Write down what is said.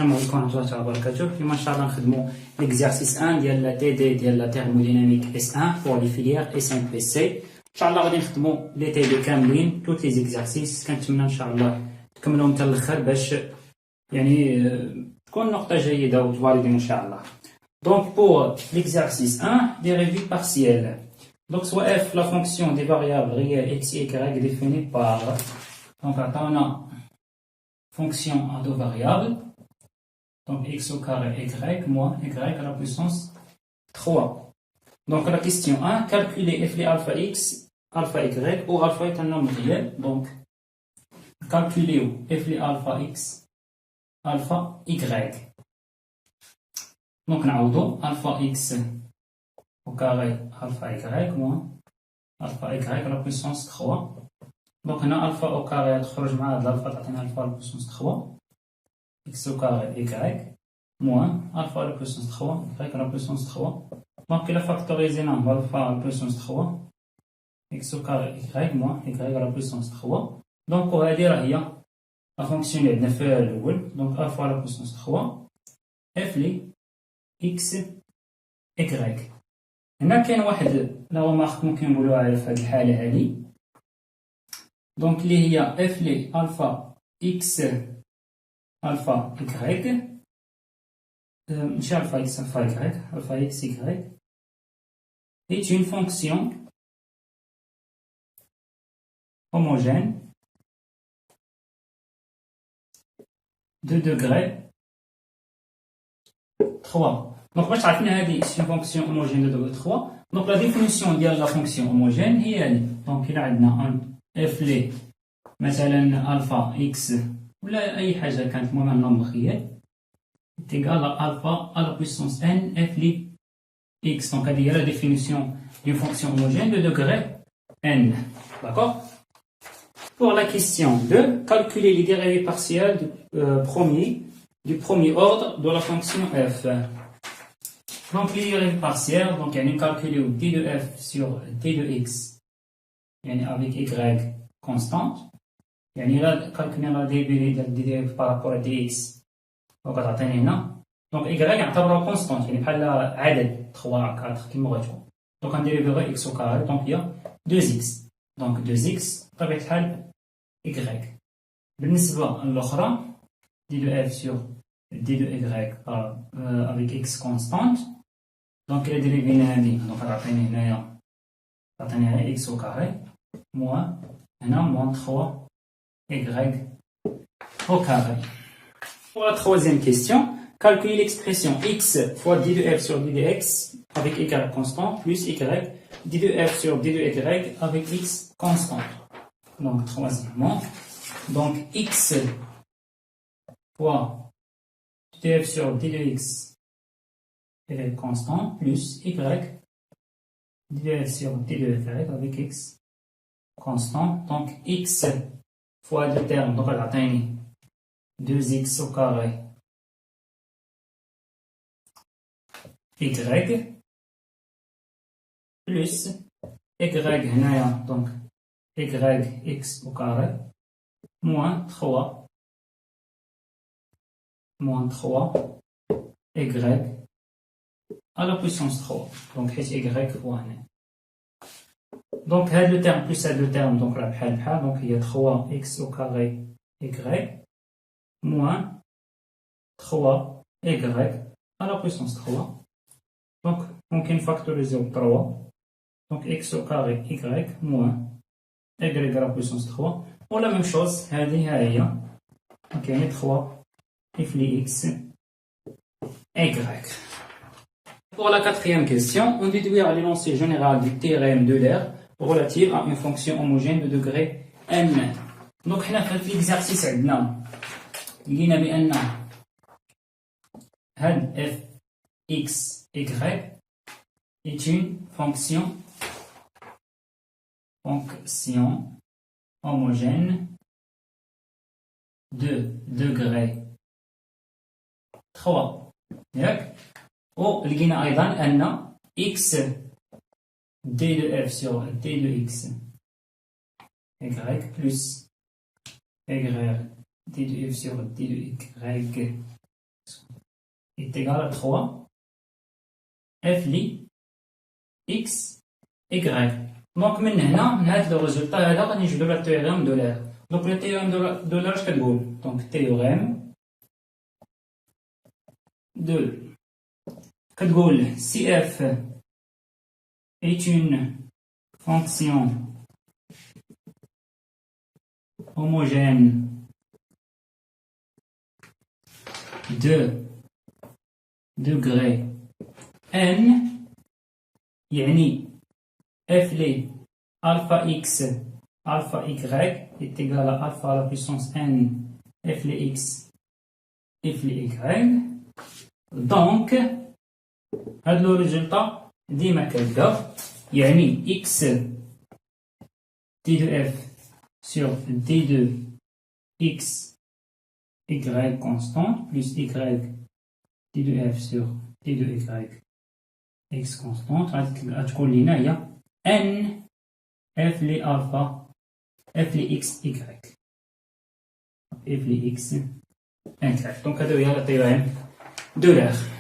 السلام عليكم ورحمة الله تعالى وبركاته. اليوم إن شاء الله نخدمو ليكزارسيس 1 ديال لا تي دي ديال لا تيرموديناميك اس 1 بور لي فيليير اس 5 اس سي. إن شاء الله غادي نخدمو لي تي دي كاملين توت لي زيكزارسيس. كنتمنى إن شاء الله تكملوهم حتى الآخر باش يعني تكون نقطة جيدة وتفاليدي إن شاء الله. Donc pour l'exercice 1, des revue partielles. Donc soit f la fonction des variables réelles x et y définie par, donc on a fonction à deux variables, donc x au carré y moins y à la puissance 3. Donc la question 1, calculer f les alpha x, alpha y, où alpha est un nombre réel. Donc calculer f les alpha x, alpha y. Donc نعوضو alpha x au carré alpha y moins alpha y à la puissance 3. Donc هنا alpha au carré تخرج مع هاد الالفا تعطينا alpha à la puissance 3 x au carré y moins alpha à la puissance 3 y à la puissance 3. Donc il a factorisé alpha à la puissance 3 x au carré y moins y à la puissance 3. Donc وهادي راه هي la fonction اللي عندنا فيها الأول. Donc alpha à la puissance 3 f لي x y. هنا كاين واحد لا رمارك ممكن نقولوها في هاد الحالة هادي. دونك اللي هي f لي alpha x alpha y ماشي alpha x alpha y alpha x y est une fonction homogène de degré 3. Donc باش تعرفنا هذه c'est une fonction homogène de degré 3. Donc la définition ديال la fonction homogène هي هذه. Donc إلا عندنا f لي مثلا الفا x ولا اي حاجه كانت المهم نومبر ريال تيغال الفا à la puissance n f لي x. Donc هذه هي la définition d'une fonction homogène de degré n. D'accord? Pour la question 2, calculer les dérivées partielles du premier ordre de la fonction f. Donc les dérivées partielles, donc il y a calculer d de f sur d de x avec y constante. يعني إلا كالكولينا لا ديريفي ديال دي دي بارابور دي إكس وكتعطيني هنا. دونك إكغيك نعتبروها كونستونت يعني بحال عدد 3 4 كيما بغيتو. دونك غنديريفيو غير إكس أو كاري. دونك هي 2 إكس. دونك 2 إكس بطبيعة الحال إكغيك. بالنسبة للأخرى دي دو إف سور دي دو إكغيك أفيك إكس كونستونت. دونك إلا ديريفينا هادي دونك غتعطيني هنايا تعطيني غير إكس أو كاري موان هنا موان 3 y au carré. Pour la troisième question, calculer l'expression x fois d de f sur d de x avec y constant plus y d de f sur d de y avec x constant. Donc troisièmement, donc x fois d de f sur d de x est constant plus y d de f sur d de y avec x constant. Donc x fois deux termes, donc elle atteint 2x au carré y plus y هنايا donc yx au carré moins 3 y à la puissance 3. donc حيت y fois هنا. Donc, هاد le terme plus هاد le terme, donc la بحال بحال, donc il y a 3x au carré y moins 3y à la puissance 3. Donc, on peut factoriser au 3. Donc, x au carré y moins y à la puissance 3. Pour la même chose, هادي ها هي. Donc, il y a 3 f x y. Pour la quatrième question, on déduit à l'énoncé général du théorème d'Euler relative à une fonction homogène de degré n. Donc حنا في l'exercice عندنا لقينا بأن هاد f x y est une fonction homogène de degré 3. ياك؟ ولقينا أيضا أن x d de f sur d de x y plus y d de f sur d de y est égal à 3 f li x y. Donc من هنا من هذا le résultat هذا غادي نجبدو لا théorème de l'air. Donc le théorème de l'air اش كتقول؟ Donc théorème de كتقول si f est une fonction homogène de degré n يعني f les alpha x alpha y est égal à alpha à la puissance n f les x f les y. Donc هذا لو ريزولطا ديما كيبدا يعني x d de f sur d de x y constante plus y d de f sur d de y x constante غتكون لينا هي n f لي alpha f لي x y f لي x y. Donc هذا هي la théorème de l'air.